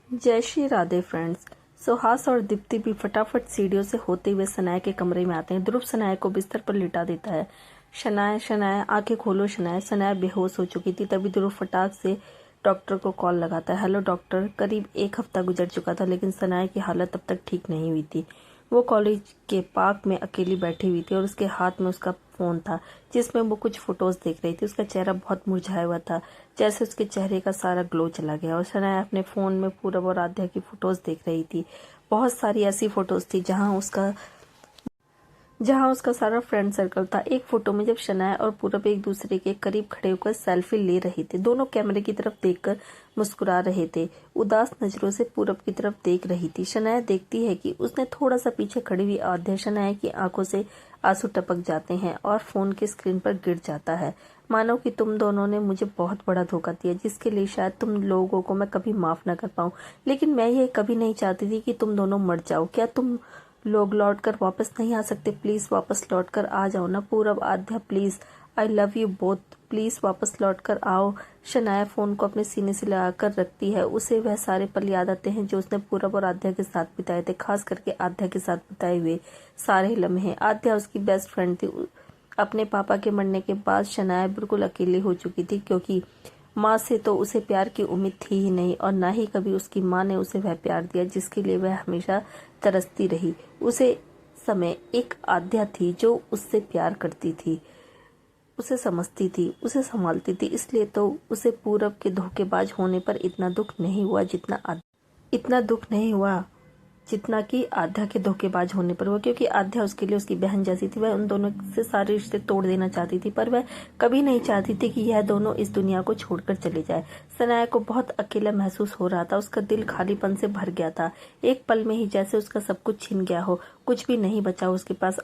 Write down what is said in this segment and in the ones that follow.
जय श्री राधे फ्रेंड्स। सुहास और दीप्ति भी फटाफट सीढ़ियों से होते हुए शनाया के कमरे में आते हैं। ध्रुव शनाया को बिस्तर पर लिटा देता है। शनाया शनाया आंखें खोलो शनाया। शनाया बेहोश हो चुकी थी। तभी ध्रुव फटाक से डॉक्टर को कॉल लगाता है। Hello doctor. करीब एक हफ्ता गुजर चुका था लेकिन शनाया की हालत अब तक ठीक नहीं हुई थी। वो कॉलेज के पार्क में अकेली बैठी हुई थी और उसके हाथ में उसका फोन था जिसमें वो कुछ फोटोज देख रही थी। उसका चेहरा बहुत मुरझाया हुआ था, जैसे उसके चेहरे का सारा ग्लो चला गया। और शनाया अपने फोन में पूरब और आध्या की फोटोज देख रही थी। बहुत सारी ऐसी फोटोज थी जहां उसका सारा फ्रेंड सर्कल था। एक फोटो में जब शनाया और पूरब एक दूसरे के करीब खड़े होकर सेल्फी ले रहे थे। दोनों कैमरे की तरफ देखकर मुस्कुरा रहे थे। उदास नजरों से पूरब की तरफ देख रही थी। शनाया देखती है कि उसने थोड़ा सा पीछे खड़ी हुई आध्या शनाया की आंखों से आंसू टपक जाते हैं और फोन के स्क्रीन पर गिर जाता है। मानो कि तुम दोनों ने मुझे बहुत बड़ा धोखा दिया जिसके लिए शायद तुम लोगों को मैं कभी माफ न कर पाऊं। लेकिन मैं ये कभी नहीं चाहती थी कि तुम दोनों मर जाओ। क्या तुम लोग लौट कर वापस नहीं आ सकते? प्लीज वापस लौट कर आ जाओ ना पूरब, आध्या please. I love you both, please वापस लौट कर आओ। शनाया फोन को अपने सीने से लगाकर रखती है। उसे वह सारे पल याद आते हैं जो उसने पूरब और आध्या के साथ बिताए थे, खास करके आध्या के साथ बिताए हुए सारे लम्हे। आध्या उसकी बेस्ट फ्रेंड थी। अपने पापा के मरने के बाद शनाया बिल्कुल अकेली हो चुकी थी, क्योंकि माँ से तो उसे प्यार की उम्मीद थी ही नहीं और ना ही कभी उसकी माँ ने उसे वह प्यार दिया जिसके लिए वह हमेशा तरसती रही। उसे समय एक आध्या थी जो उससे प्यार करती थी, उसे समझती थी, उसे संभालती थी। इसलिए तो उसे पूरब के धोखेबाज होने पर इतना दुख नहीं हुआ जितना कि आध्या के धोखेबाज होने पर हुआ, क्योंकि आध्या उसके लिए उसकी बहन जैसी थी। वह उन दोनों से सारे रिश्ते तोड़ देना चाहती थी, पर वह कभी नहीं चाहती थी कि यह दोनों इस दुनिया को छोड़कर चले जाए। शनाया को बहुत अकेला महसूस हो रहा था। उसका दिल खालीपन से भर गया था। एक पल में ही जैसे उसका सब कुछ छिन गया हो, कुछ भी नहीं बचा उसके पास।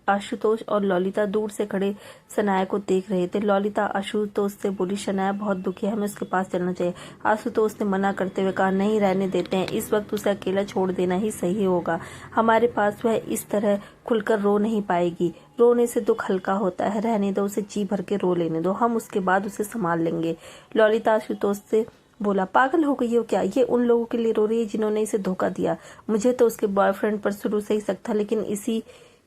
आशुतोष और ललिता दूर से खड़े शनाया को देख रहे थे। ललिता आशुतोष से बोली, शनाया बहुत दुखी है, हमें उसके पास चलना चाहिए। आशुतोष ने मना करते हुए कहा, नहीं, रहने देते हैं, इस वक्त उसे अकेला छोड़ देना ही सही होगा। हमारे पास वह इस तरह खुलकर रो नहीं पाएगी। रोने से दुख हल्का होता है, रहने दो उसे, जी भर के रो लेने दो, हम उसके बाद उसे संभाल लेंगे। ललिता आशुतोष से बोला, पागल हो गई हो क्या? ये उन लोगों के लिए रो रही है जिन्होंने इसे धोखा दिया। मुझे तो उसके बॉयफ्रेंड पर शुरू से ही शक था, लेकिन इसी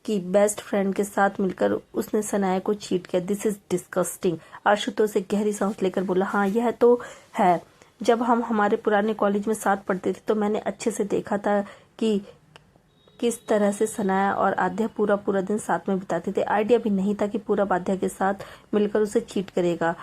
की बेस्ट फ्रेंड के साथ मिलकर उसने शनाया को चीट किया। This is disgusting. आशुतोष से गहरी सांस लेकर बोला, हाँ यह तो है। जब हम हमारे पुराने कॉलेज में साथ पढ़ते थे तो मैंने अच्छे से देखा था कि किस तरह से शनाया और आध्या पूरा पूरा दिन साथ में बिताते थे। आइडिया भी नहीं था कि पूरब आध्या के साथ मिलकर उसे चीट करेगा।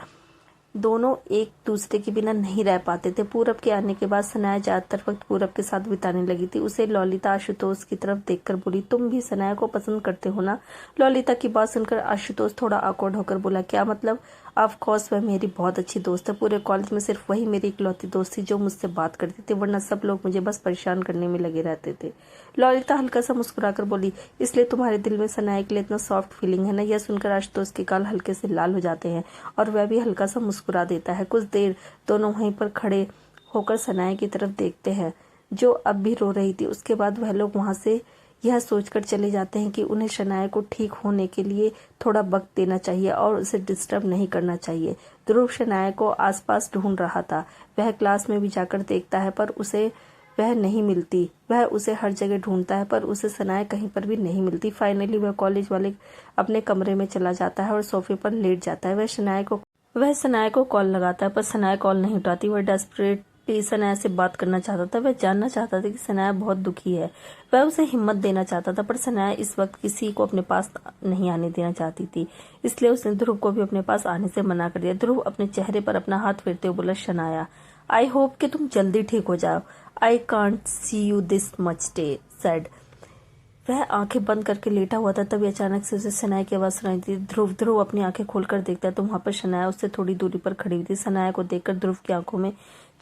दोनों एक दूसरे के बिना नहीं रह पाते थे। पूरब के आने के बाद शनाया ज्यादातर वक्त पूरब के साथ बिताने लगी थी। उसे ललिता आशुतोष की तरफ देखकर बोली, तुम भी शनाया को पसंद करते हो ना? ललिता की बात सुनकर आशुतोष थोड़ा ऑकवर्ड होकर बोला, क्या मतलब? ऑफ कोर्स वह मेरी बहुत अच्छी दोस्त है। पूरे कॉलेज में सिर्फ वही मेरी इकलौती दोस्त थी जो मुझसे बात करती थी, वरना सब लोग मुझे बस परेशान करने में लगे रहते थे। ललिता हल्का सा मुस्कुराकर बोली, इसलिए तुम्हारे दिल में शनाया के लिए इतना सॉफ्ट फीलिंग है ना? यह सुनकर आशुतोष के गाल हल्के से लाल हो जाते हैं और वह भी हल्का सा मुस्कुरा देता है। कुछ देर दोनों वहीं पर खड़े होकर शनाया की तरफ देखते हैं जो अब भी रो रही थी। उसके बाद वह लोग वहां से यह सोचकर चले जाते हैं कि उन्हें शनाया को ठीक होने के लिए थोड़ा वक्त देना चाहिए और उसे डिस्टर्ब नहीं करना चाहिए। ध्रुव शनाया को आसपास ढूंढ रहा था। वह क्लास में भी जाकर देखता है पर उसे वह नहीं मिलती। वह उसे हर जगह ढूंढता है पर उसे शनाया कहीं पर भी नहीं मिलती। फाइनली वह कॉलेज वाले अपने कमरे में चला जाता है और सोफे पर लेट जाता है। वह शनाया को कॉल लगाता है पर शनाया कॉल नहीं उठाती। वह डेस्परेटली शनाया से बात करना चाहता था। वह जानना चाहता था कि शनाया बहुत दुखी है। वह उसे हिम्मत देना चाहता था, पर शनाया इस वक्त किसी को अपने पास नहीं आने देना चाहती थी। इसलिए उसने ध्रुव को भी अपने पास आने से मना कर दिया। ध्रुव अपने चेहरे पर अपना हाथ फेरते हुए बोला, शनाया आई होप कि तुम जल्दी ठीक हो जाओ। I can't see you this much day sad. वह आंखें बंद करके लेटा हुआ था, तभी अचानक से उसे शनाया की आवाज सुनाई दी। ध्रुव ध्रुव अपनी आंखें खोलकर देखता है तो वहां पर शनाया उससे थोड़ी दूरी पर खड़ी हुई थी। शनाया को देखकर ध्रुव की आंखों में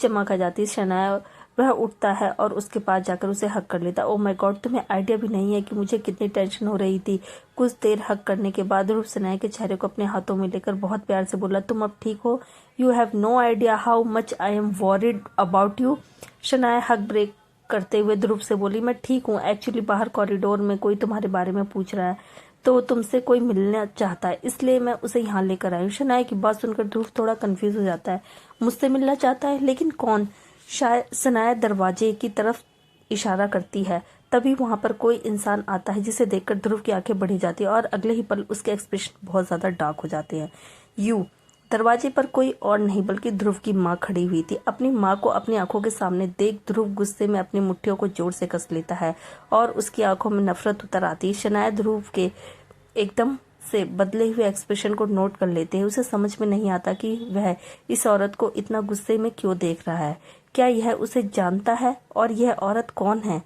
चमक आ जाती। शनाया वह उठता है और उसके पास जाकर उसे हक कर लेता। ओह माय गॉड, तुम्हें आइडिया भी नहीं है कि मुझे कितनी टेंशन हो रही थी। कुछ देर हक करने के बाद ध्रुव शनाया के चेहरे को अपने हाथों में लेकर बहुत प्यार से बोला, तुम अब ठीक हो? You have no idea how much I am worried about you. Shanaya हक ब्रेक करते हुए ध्रुव से बोली, मैं ठीक हूँ। एक्चुअली बाहर कॉरिडोर में कोई तुम्हारे बारे में पूछ रहा है तो तुमसे कोई मिलना चाहता है, इसलिए मैं उसे यहाँ लेकर आई हूँ। शनाया की बात सुनकर ध्रुव थोड़ा कंफ्यूज हो जाता है। मुझसे मिलना चाहता है? लेकिन कौन? शायद सनाया दरवाजे की तरफ इशारा करती है। तभी वहां पर कोई इंसान आता है जिसे देखकर ध्रुव की आंखें बढ़ी जाती है और अगले ही पल उसके एक्सप्रेशन बहुत ज्यादा डार्क हो जाते हैं। दरवाजे पर कोई और नहीं बल्कि ध्रुव की माँ खड़ी हुई थी। अपनी माँ को अपनी आंखों के सामने देख ध्रुव गुस्से में अपनी मुट्ठियों को जोर से कस लेता है और उसकी आंखों में नफरत उतर आती है। शनाया ध्रुव के एकदम से बदले हुए एक्सप्रेशन को नोट कर लेते हैं। उसे समझ में नहीं आता कि वह इस औरत को इतना गुस्से में क्यों देख रहा है। क्या यह उसे जानता है? और यह औरत कौन है?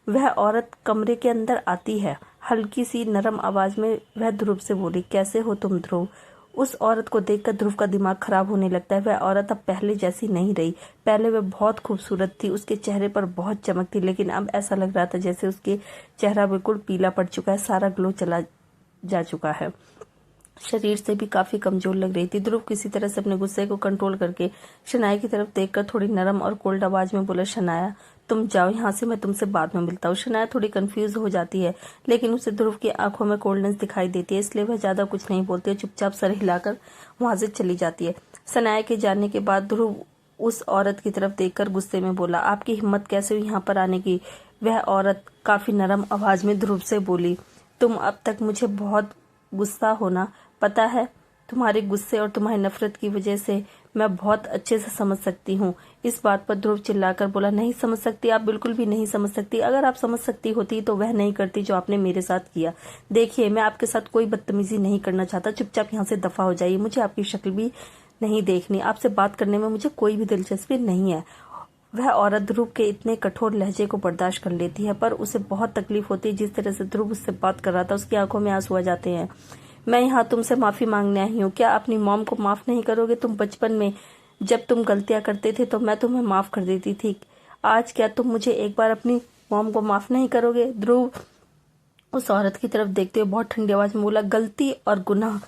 वह औरत कमरे के अंदर आती है। हल्की सी नरम आवाज में वह ध्रुव से बोली, कैसे हो तुम ध्रुव? उस औरत को देखकर ध्रुव का दिमाग खराब होने लगता है। वह औरत अब पहले जैसी नहीं रही। पहले वह बहुत खूबसूरत थी, उसके चेहरे पर बहुत चमक थी, लेकिन अब ऐसा लग रहा था जैसे उसके चेहरा बिल्कुल पीला पड़ चुका है, सारा ग्लो चला जा चुका है। शरीर से भी काफी कमजोर लग रही थी। ध्रुव किसी तरह से अपने गुस्से को कंट्रोल करके शनाया की तरफ देखकर थोड़ी नरम और कोल्ड आवाज में बोला, शनाया तुम जाओ यहाँ से, मैं तुमसे बाद में मिलता हूँ। शनाया थोड़ी कंफ्यूज हो जाती है, लेकिन उसे ध्रुव की आंखों में कोल्डनेस दिखाई देती है, इसलिए वह ज्यादा कुछ नहीं बोलती है, चुपचाप सर हिलाकर वहां से चली जाती है। शनाया के जाने के बाद ध्रुव उस औरत की तरफ देखकर गुस्से में बोला, आपकी हिम्मत कैसे हुई यहाँ पर आने की? वह औरत काफी नरम आवाज में ध्रुव से बोली, तुम अब तक मुझे बहुत गुस्सा होना, पता है तुम्हारे गुस्से और तुम्हारी नफरत की वजह से मैं बहुत अच्छे से समझ सकती हूँ। इस बात पर ध्रुव चिल्लाकर बोला, नहीं समझ सकती, आप बिल्कुल भी नहीं समझ सकती। अगर आप समझ सकती होती तो वह नहीं करती जो आपने मेरे साथ किया। देखिए, मैं आपके साथ कोई बदतमीजी नहीं करना चाहता, चुपचाप यहाँ से दफा हो जाइए, मुझे आपकी शक्ल भी नहीं देखनी, आपसे बात करने में मुझे कोई भी दिलचस्पी नहीं है। वह औरत ध्रुव के इतने कठोर लहजे को बर्दाश्त कर लेती है, पर उसे बहुत तकलीफ होती है। जिस तरह से ध्रुव उससे बात कर रहा था, उसकी आंखों में आंसू आ जाते हैं। मैं यहाँ तुमसे माफी मांगने आई हूँ, क्या अपनी मॉम को माफ नहीं करोगे? तुम बचपन में जब तुम गलतियां करते थे तो मैं तुम्हें माफ कर देती थी, आज क्या तुम मुझे एक बार अपनी मॉम को माफ नहीं करोगे? ध्रुव उस औरत की तरफ देखते हुए बहुत ठंडी आवाज में बोला, गलती और गुनाह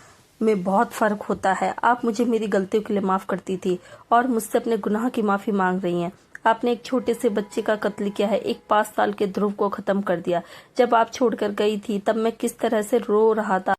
में बहुत फर्क होता है। आप मुझे मेरी गलतियों के लिए माफ करती थी और मुझसे अपने गुनाह की माफी मांग रही हैं। आपने एक छोटे से बच्चे का कत्ल किया है, एक 5 साल के ध्रुव को खत्म कर दिया। जब आप छोड़कर गई थी तब मैं किस तरह से रो रहा था,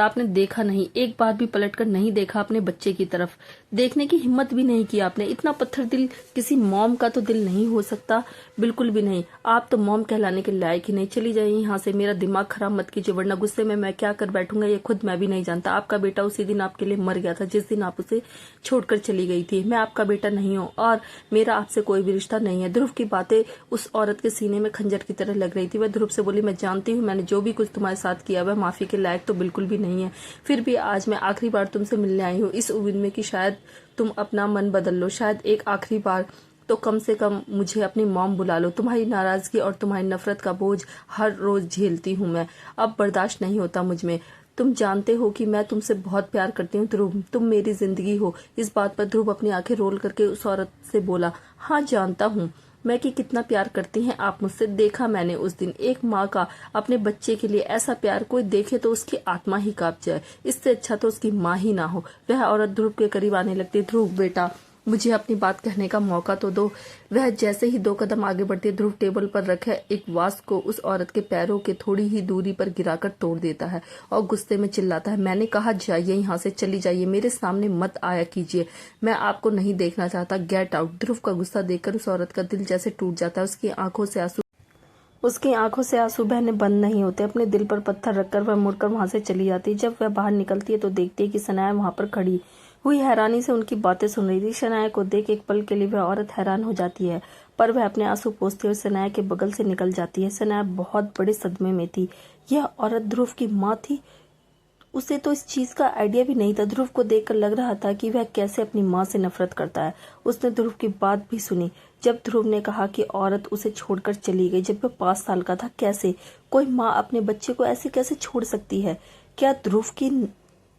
आपने देखा नहीं, एक बार भी पलटकर नहीं देखा अपने बच्चे की तरफ, देखने की हिम्मत भी नहीं की आपने। इतना पत्थर दिल किसी मॉम का तो दिल नहीं हो सकता, बिल्कुल भी नहीं। आप तो मॉम कहलाने के लायक ही नहीं। चली जाइए यहाँ से, मेरा दिमाग खराब मत कीजिए, वरना गुस्से में मैं क्या कर बैठूंगा ये खुद मैं भी नहीं जानता। आपका बेटा उसी दिन आपके लिए मर गया था जिस दिन आप उसे छोड़कर चली गई थी। मैं आपका बेटा नहीं हूँ और मेरा आपसे कोई भी रिश्ता नहीं है। ध्रुव की बातें उस औरत के सीने में खंजर की तरह लग रही थी। वह ध्रुव से बोली, मैं जानती हूँ मैंने जो भी कुछ तुम्हारे साथ किया वह माफी के लायक तो बिल्कुल भी नहीं है, फिर भी आज मैं आखिरी बार तुमसे मिलने आई हूँ, इस उम्मीद में कि शायद तुम अपना मन बदल लो, शायद एक आखिरी बार तो कम से कम मुझे अपनी मॉम बुला लो। तुम्हारी नाराजगी और तुम्हारी नफरत का बोझ हर रोज झेलती हूँ मैं, अब बर्दाश्त नहीं होता मुझ में। तुम जानते हो कि मैं तुमसे बहुत प्यार करती हूँ ध्रुव, तुम मेरी जिंदगी हो। इस बात पर ध्रुव अपनी आंखें रोल करके उस औरत से बोला, हाँ जानता हूँ मैं कि कितना प्यार करती हैं आप मुझसे, देखा मैंने उस दिन। एक माँ का अपने बच्चे के लिए ऐसा प्यार कोई देखे तो उसकी आत्मा ही कांप जाए, इससे अच्छा तो उसकी माँ ही ना हो। वह औरत ध्रुव के करीब आने लगती, ध्रुव बेटा मुझे अपनी बात कहने का मौका तो दो। वह जैसे ही 2 कदम आगे बढ़ती, ध्रुव टेबल पर रखे एक वास को उस औरत के पैरों के थोड़ी ही दूरी पर गिराकर तोड़ देता है और गुस्से में चिल्लाता है, मैंने कहा जाइए यहाँ से, चली जाइए, मेरे सामने मत आया कीजिए, मैं आपको नहीं देखना चाहता, गेट आउट। ध्रुव का गुस्सा देखकर उस औरत का दिल जैसे टूट जाता है, उसकी आंखों से आंसू बहने बंद नहीं होते। अपने दिल पर पत्थर रखकर वह मुड़कर वहां से चली जाती है। जब वह बाहर निकलती है तो देखती है कि सनाया वहां पर खड़ी हुई हैरानी से उनकी बातें सुन रही थी। शनाया को देख एक पल के लिए वह औरत हैरान हो जाती है, पर वह अपने आंसू पोंछते हुए सनाया के बगल से निकल जाती है। सनाया बहुत बड़े सदमे में थी। यह औरत ध्रुव की माँ थी। उसे तो इस चीज का आइडिया भी नहीं था। ध्रुव को देखकर लग रहा था कि वह कैसे अपनी माँ से नफरत करता है। उसने ध्रुव की बात भी सुनी। जब ध्रुव ने कहा कि औरत उसे छोड़कर चली गई जब वह 5 साल का था, कैसे कोई माँ अपने बच्चे को ऐसे कैसे छोड़ सकती है? क्या ध्रुव की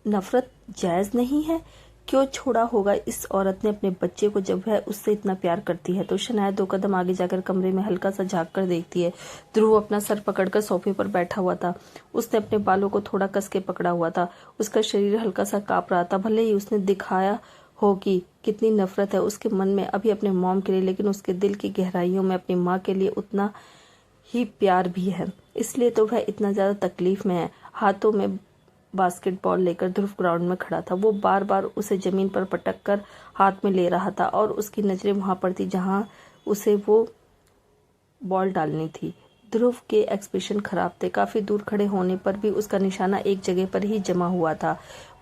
नफरत जायज नहीं है? क्यों छोड़ा होगा इस औरत ने अपने बच्चे को जब वह उससे इतना प्यार करती है? तो शनाया 2 कदम आगे जाकर कमरे में हल्का सा झांक कर देखती है। ध्रुव अपना सर पकड़कर सोफे पर बैठा हुआ था। उसने अपने बालों को थोड़ा कस के पकड़ा हुआ था। उसका शरीर हल्का सा कांप रहा था। भले ही उसने दिखाया हो कि कितनी नफरत है उसके मन में अभी अपने मॉम के लिए, लेकिन उसके दिल की गहराइयों में अपनी माँ के लिए उतना ही प्यार भी है। इसलिए तो वह इतना ज्यादा तकलीफ में है। हाथों में बास्केटबॉल लेकर ध्रुव ग्राउंड में खड़ा था। वो बार बार उसे जमीन पर पटक कर हाथ में ले रहा था और उसकी नजरें वहां पर थी जहां उसे वो बॉल डालनी थी। ध्रुव के एक्सप्रेशन खराब थे। काफी दूर खड़े होने पर भी उसका निशाना एक जगह पर ही जमा हुआ था।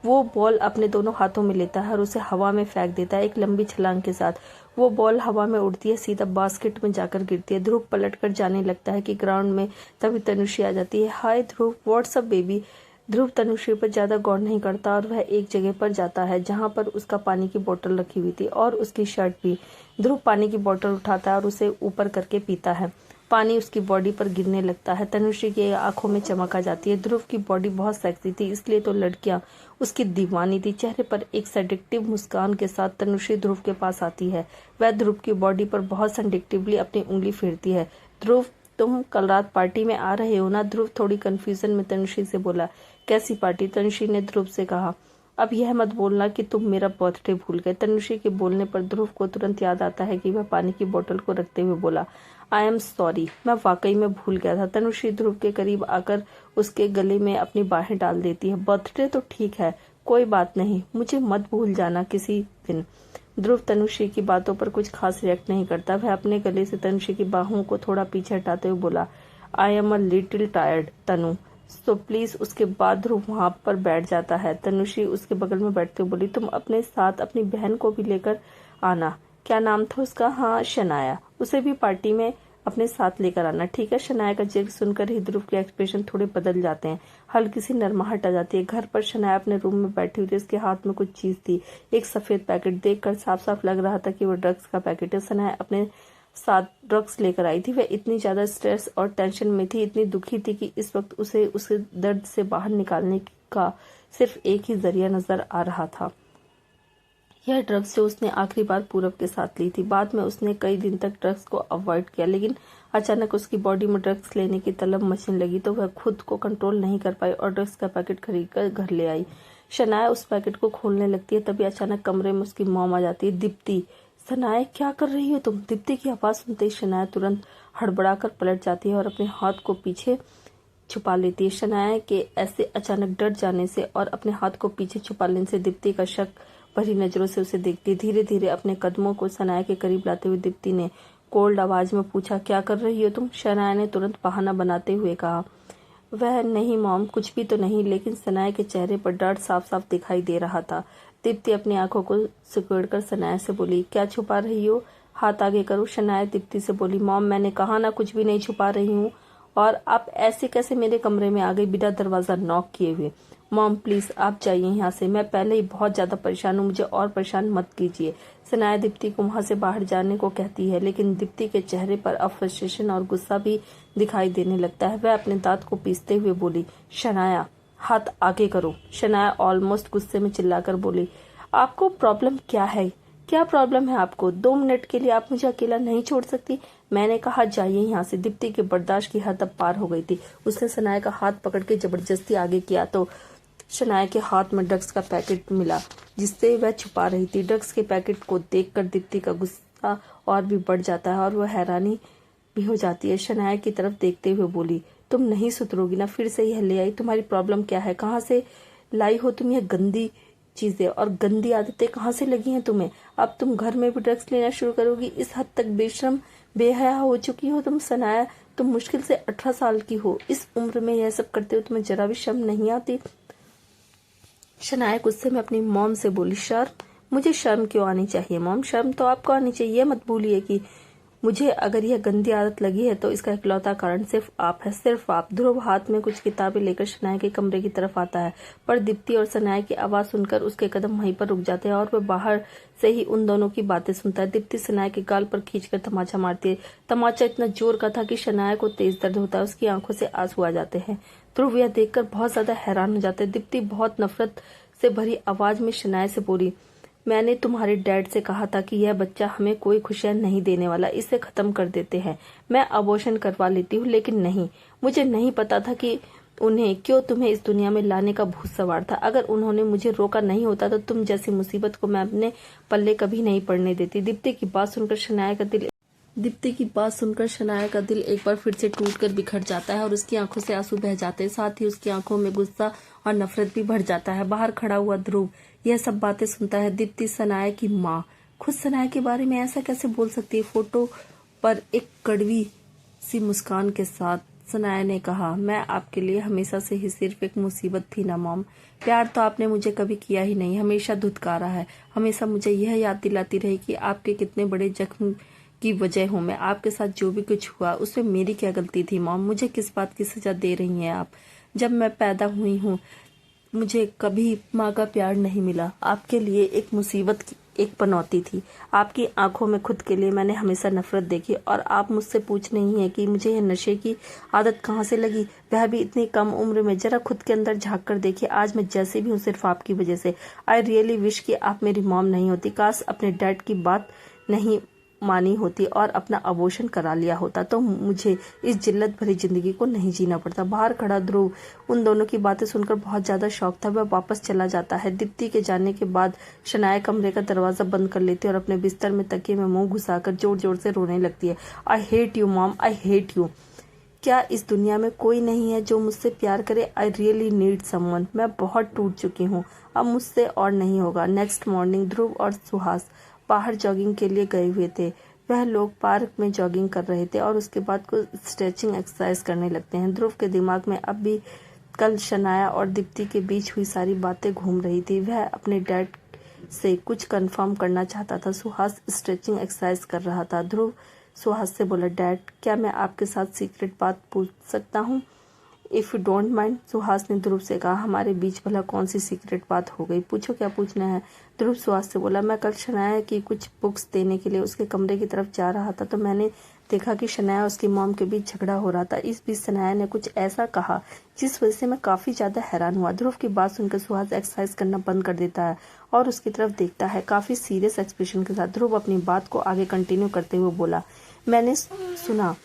वो बॉल अपने दोनों हाथों में लेता है और उसे हवा में फेंक देता है। एक लंबी छलांग के साथ वो बॉल हवा में उड़ती है, सीधा बास्केट में जाकर गिरती है। ध्रुव पलट कर जाने लगता है कि ग्राउंड में तभी तनुश्री आ जाती है। हाय ध्रुव, व्हाट्सअप बेबी। ध्रुव तनुश्री पर ज्यादा गौर नहीं करता और वह एक जगह पर जाता है जहां पर उसका पानी की बोतल रखी हुई थी और उसकी शर्ट भी। ध्रुव पानी की बोतल उठाता है और उसे ऊपर करके पीता है। पानी उसकी बॉडी पर गिरने लगता है। तनुश्री की आंखों में चमक आ जाती है। ध्रुव की बॉडी बहुत सेक्सी थी, इसलिए तो लड़कियां उसकी दीवानी थी। चेहरे पर एक सेडिक्टिव मुस्कान के साथ तनुश्री ध्रुव के पास आती है। वह ध्रुव की बॉडी पर बहुत सेडिक्टिवली अपनी उंगली फेरती है। ध्रुव, तुम कल रात पार्टी में आ रहे हो ना? ध्रुव थोड़ी कंफ्यूजन में तनुश्री से बोला। कैसी पार्टी? तनुश्री ने ध्रुव से कहा। अब यह मत बोलना कि तुम मेरा बर्थडे भूल गए। तनुश्री के बोलने पर ध्रुव को तुरंत याद आता है कि वह पानी की बोतल को रखते हुए बोला, आई एम सॉरी, मैं वाकई में भूल गया था। तनुश्री ध्रुव के करीब आकर उसके गले में अपनी बाहें डाल देती है। बर्थडे तो ठीक है, कोई बात नहीं, मुझे मत भूल जाना किसी दिन। ध्रुव तनुश्री की बातों पर कुछ खास रिएक्ट नहीं करता। वह अपने गले से तनुश्री की बाहों को थोड़ा पीछे हटाते हुए बोला, I am a little tired Tanu, so please. उसके बाद ध्रुव वहां पर बैठ जाता है। तनुश्री उसके बगल में बैठते हुए बोली, तुम अपने साथ अपनी बहन को भी लेकर आना। क्या नाम था उसका? हाँ, शनाया। उसे भी पार्टी में अपने साथ लेकर आना, ठीक है? शनाया का जिक्र सुनकर ही ध्रुव के एक्सप्रेशन थोड़े बदल जाते हैं। हल्की सी नरमाहट आ जाती है। घर पर शनाया अपने रूम में बैठी हुई थी। उसके हाथ में कुछ चीज थी, एक सफेद पैकेट। देखकर साफ साफ लग रहा था कि वो ड्रग्स का पैकेट है। शनाया अपने साथ ड्रग्स लेकर आई थी। वह इतनी ज्यादा स्ट्रेस और टेंशन में थी, इतनी दुखी थी कि इस वक्त उसे उसके दर्द से बाहर निकालने का सिर्फ एक ही जरिया नजर आ रहा था। यह ड्रग्स जो उसने आखिरी बार पूरब के साथ ली थी। बाद में उसने कई दिन तक ड्रग्स को अवॉइड किया, लेकिन अचानक उसकी बॉडी में ड्रग्स लेने की तलब मचने लगी तो वह खुद को कंट्रोल नहीं कर पाई और ड्रग्स का पैकेट खरीद कर घर ले आई। शनाया उस पैकेट को खोलने लगती है, तभी अचानक कमरे में उसकी मॉम आ जाती है। दीप्ति, शनाया क्या कर रही हो तुम? दीप्ति की आवाज सुनते ही शनाया तुरंत हड़बड़ाकर पलट जाती है और अपने हाथ को पीछे छुपा लेती है। शनाया के ऐसे अचानक डर जाने से और अपने हाथ को पीछे छुपा लेने से दीप्ति का शक भरी नजरों से उसे देखती। धीरे धीरे अपने कदमों को शनाया के करीब लाते हुए दीप्ति ने कोल्ड आवाज में पूछा, क्या कर रही हो तुम? शनाया ने तुरंत बहाना बनाते हुए कहा, वह नहीं मॉम, कुछ भी तो नहीं। लेकिन शनाया के चेहरे पर डर साफ साफ दिखाई दे रहा था। दीप्ति अपनी आंखों को सिकुड़कर शनाया से बोली, क्या छुपा रही हो? हाथ आगे करो। शनाया दीप्ति से बोली, मॉम मैंने कहा ना कुछ भी नहीं छुपा रही हूँ। और आप ऐसे कैसे मेरे कमरे में आ गई बिना दरवाजा नॉक किए हुए? मॉम प्लीज आप जाइए यहाँ से, मैं पहले ही बहुत ज्यादा परेशान हूँ, मुझे और परेशान मत कीजिए। शनाया दीप्ति को वहां से बाहर जाने को कहती है, लेकिन दीप्ति के चेहरे पर अब फ्रस्ट्रेशन और गुस्सा भी दिखाई देने लगता है। वह अपने दांत को पीसते हुए बोली, शनाया हाथ आगे करो। शनाया ऑलमोस्ट गुस्से में चिल्लाकर बोली, आपको प्रॉब्लम क्या है? क्या प्रॉब्लम है आपको? 2 मिनट के लिए आप मुझे अकेला नहीं छोड़ सकती? मैंने कहा जाइए यहाँ से। दीप्ति के बर्दाश्त की हद अब पार हो गई थी। उसने शनाया का हाथ पकड़ के जबरदस्ती आगे किया तो शनाया के हाथ में ड्रग्स का पैकेट मिला जिससे वह छुपा रही थी। ड्रग्स के पैकेट को देखकर दीप्ति का गुस्सा और भी बढ़ जाता है और वह हैरानी भी हो जाती है। शनाया की तरफ देखते हुए बोली, तुम नहीं सुधरोगी ना? फिर से यह ले आई? तुम्हारी प्रॉब्लम क्या है? कहाँ से लाई हो तुम यह गंदी चीजें और गंदी आदतें कहाँ से लगी हैं तुम्हें? अब तुम घर में भी ड्रग्स लेना शुरू करोगी? इस हद तक बेशरम बेहया हो चुकी हो तुम शनाया। तुम मुश्किल से 18 साल की हो। इस उम्र में यह सब करते हो तुम्हें जरा भी शर्म नहीं आती? शनाया गुस्से में अपनी मॉम से बोली, शर्म? मुझे शर्म क्यों आनी चाहिए मॉम? शर्म तो आपको आनी चाहिए। मत भूलिए कि मुझे अगर यह गंदी आदत लगी है तो इसका इकलौता कारण सिर्फ आप है, सिर्फ आप। ध्रुव हाथ में कुछ किताबें लेकर शनाया के कमरे की तरफ आता है, पर दीप्ति और शनाया की आवाज सुनकर उसके कदम वहीं पर रुक जाते हैं और वह बाहर से ही उन दोनों की बातें सुनता है। दीप्ति शनाया के गाल पर खींचकर तमाचा मारती है। तमाचा इतना जोर का था कि शनाया को तेज दर्द होता है। उसकी आंखों से आंसू आ जाते हैं। ध्रुव यह देखकर बहुत ज्यादा हैरान हो जाते हैं। दीप्ति बहुत नफरत से भरी आवाज में शनाया से बोली, मैंने तुम्हारे डैड से कहा था कि यह बच्चा हमें कोई खुशियां नहीं देने वाला, इसे खत्म कर देते हैं। मैं अबॉर्शन करवा लेती हूँ, लेकिन नहीं, मुझे नहीं पता था कि उन्हें क्यों तुम्हें इस दुनिया में लाने का भूत सवार था। अगर उन्होंने मुझे रोका नहीं होता तो तुम जैसी मुसीबत को मैं अपने पल्ले कभी नहीं पड़ने देती। दीप्ति की बात सुनकर शनाया का दिल दीप्ति की बात सुनकर शनाया का दिल एक बार फिर से टूटकर बिखर जाता है और उसकी आंखों से आंसू बह जाते हैं। साथ ही उसकी आंखों में गुस्सा और नफरत भी भर जाता है। बाहर खड़ा हुआ ध्रुव यह सब बातें सुनता है। दीप्ति शनाया की माँ खुद शनाया के बारे में ऐसा कैसे बोल सकती है। फोटो पर एक कड़वी सी मुस्कान के साथ शनाया ने कहा, मैं आपके लिए हमेशा से ही सिर्फ एक मुसीबत थी ना मॉम। प्यार तो आपने मुझे कभी किया ही नहीं, हमेशा धुतकारा है। हमेशा मुझे यह याद दिलाती रही कि आपके कितने बड़े जख्म की वजह हूँ मैं। आपके साथ जो भी कुछ हुआ उसमें मेरी क्या गलती थी मॉम। मुझे किस बात की सजा दे रही हैं आप। जब मैं पैदा हुई हूँ मुझे कभी माँ का प्यार नहीं मिला। आपके लिए एक मुसीबत की एक पनौती थी। आपकी आंखों में खुद के लिए मैंने हमेशा नफरत देखी और आप मुझसे पूछ नहीं है कि मुझे यह नशे की आदत कहाँ से लगी, वह भी इतनी कम उम्र में। जरा खुद के अंदर झांक कर देखिए, आज मैं जैसे भी हूँ सिर्फ आपकी वजह से। आई रियली विश कि आप मेरी मॉम नहीं होती। काश अपने डैड की बात नहीं मानी होती और अपना अबॉर्शन करा लिया होता तो मुझे इस जिल्लत भरी जिंदगी को नहीं जीना पड़ता। बाहर खड़ा ध्रुव उन दोनों की बातें सुनकर बहुत ज्यादा शॉक था। वह वापस चला जाता है। दीप्ति के जाने के बाद शनाया कमरे का दरवाजा बंद कर लेती है और अपने बिस्तर में तकिए में मुंह घुसाकर जोर जोर से रोने लगती है। I hate you mom, I hate you. क्या इस दुनिया में कोई नहीं है जो मुझसे प्यार करे। I really need someone. मैं बहुत टूट चुकी हूँ, अब मुझसे और नहीं होगा। नेक्स्ट मॉर्निंग ध्रुव और सुहास बाहर जॉगिंग के लिए गए हुए थे। वह लोग पार्क में जॉगिंग कर रहे थे और उसके बाद कुछ स्ट्रेचिंग एक्सरसाइज करने लगते हैं। ध्रुव के दिमाग में अब भी कल शनाया और दीप्ति के बीच हुई सारी बातें घूम रही थी। वह अपने डैड से कुछ कंफर्म करना चाहता था। सुहास स्ट्रेचिंग एक्सरसाइज कर रहा था। ध्रुव सुहास से बोला, डैड क्या मैं आपके साथ सीक्रेट बात पूछ सकता हूँ, if you don't mind. Suhas ने ध्रुव से कहा, हमारे बीच भला कौन सी सीक्रेट बात हो गई, पूछो क्या पूछना है। ध्रुव सुहास से बोला, मैं कल शनाया की कुछ बुक्स देने के लिए उसके कमरे की तरफ जा रहा था तो मैंने देखा कि शनाया और उसकी मॉम के बीच झगड़ा हो रहा था। इस बीच शनाया ने कुछ ऐसा कहा जिस वजह से मैं काफी ज्यादा हैरान हुआ। ध्रुव की बात सुनकर सुहास एक्सरसाइज करना बंद कर देता है और उसकी तरफ देखता है काफी सीरियस एक्सप्रेशन के साथ। ध्रुव अपनी बात को आगे कंटिन्यू करते हुए बोला, मैंने सुना